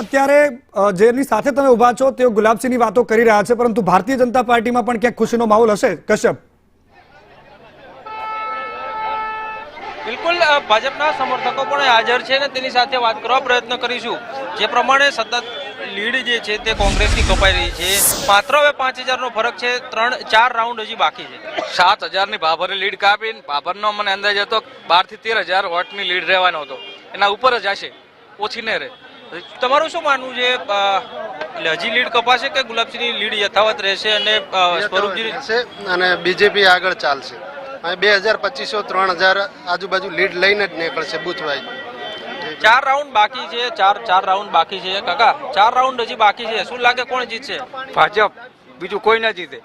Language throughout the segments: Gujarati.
અત્યારે જેની સાથે તમે ઊભા છો તેઓ ગુલાબસિંહની વાતો કરી રહ્યા છે, પરંતુ ભારતીય જનતા પાર્ટીમાં પણ ક્યાંક ખુશીનો માહોલ હશે? કશ્યપ, બિલકુલ ભાજપના સમર્થકો પણ હાજર છે અને તેની સાથે વાત કરવા પ્રયત્ન કરીશું। જે પ્રમાણે સતત લીડ જે છે તે કોંગ્રેસની કપાઈ રહી છે, માત્ર હવે 5000નો ફરક છે, 3-4 રાઉન્ડ હજી બાકી છે। 7000ની ભાભરે લીડ કાપીને ભાભરનો મને અંદાજ હતો 12 થી 13000 વોટની લીડ રહેવાનો હતો, એના ઉપર જ હશે, ઓછી નહીં રહે। તમારું શું માનવું છે, હજી લીડ કપાશે કે ગુલાબસિંહની લીડ યથાવત રહેશે અને સ્વરૂપજી અને બીજેપી આગળ ચાલશે? 2200-3000 આજુબાજુ લીડ લઈને જ નીકળશે બુથ વાઇઝ। 4 રાઉન્ડ બાકી છે, 4 રાઉન્ડ બાકી છે કાકા, 4 રાઉન્ડ હજી બાકી છે, શું લાગે કોણ જીતશે? ભાજપ, બીજું કોઈ ના જીતે।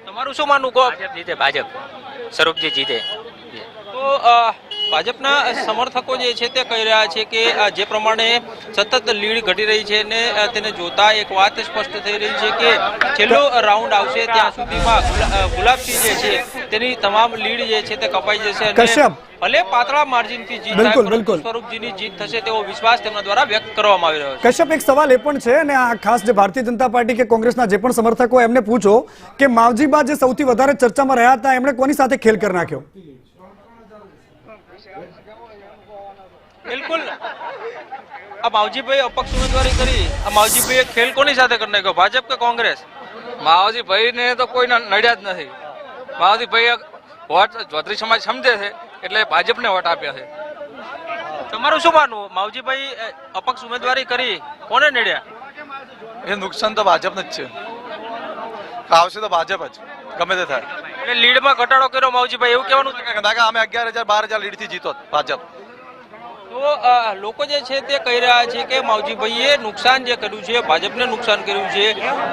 તમારું શું માનવું? કહો। ભાજપ જીતે, ભાજપ, સ્વરૂપજી જીતે। તો ભાજપના સમર્થકો જે છે તે કહી રહ્યા છે કે જે પ્રમાણે સતત લીડ ઘટી રહી છે ને તેને જોતા એક વાત સ્પષ્ટ થઈ રહી છે કે છેલ્લો રાઉન્ડ આવશે ત્યાં સુધીમાં ગુલાબસિંહ જે છે તેની તમામ લીડ જે છે તે કપાઈ જશે અને ભલે પાતળા માર્જિનથી જીત થાય પરંતુ સ્વરૂપજીની જીત થશે તેવો વિશ્વાસ તેમના દ્વારા વ્યક્ત કરવામાં આવી રહ્યો છે। કશ્યપ, એક સવાલ એ પણ છે અને આ ખાસ જે ભારતીય જનતા પાર્ટી કે કોંગ્રેસના જે પણ સમર્થકો એમને પૂછો કે માવજીબા જે સૌથી વધારે ચર્ચામાં રહ્યા હતા એમણે કોની સાથે ખેલ કરી નાખ્યો? બિલકુલ, આ માવજીભાઈ અપક્ષ ઉમેદવારી કરી, આ માવજીભાઈએ ખેલ કોની સાથે કરી નાખ્યો, ભાજપ કે કોંગ્રેસ? માવજીભાઈને તો કોઈ નડ્યા જ નથી। માવજીભાઈ વોટ ચૌધરી સમાજ સમજે છે એટલે ભાજપને વોટ આપ્યા છે। તમારું શું માનવું? માવજીભાઈ અપક્ષ ઉમેદવારી કરી, કોને નડ્યા? એ નુકસાન તો ભાજપને જ છે, આવશે તો ભાજપ જ ગમે તે થાય। એટલે લીડમાં ઘટાડો કર્યો માવજીભાઈ, એવું કહેવાનું? અમે 11,000-12,000 લીડથી જીતો ભાજપ। તો લોકો જે છે તે કહી રહ્યા છે કે માવજીભાઈએ નુકસાન જે કર્યું છે, ભાજપને નુકસાન કર્યું છે।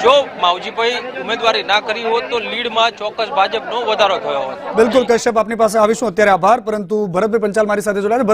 જો માવજીભાઈ ઉમેદવારી ના કરી હોત તો લીડમાં ચોક્કસ ભાજપનો વધારો થયો હોત। બિલકુલ કશ્યપ, આપની પાસે આવીશું અત્યારે, આભાર। પરંતુ ભરતભાઈ પંચાલ મારી સાથે જોડાયા।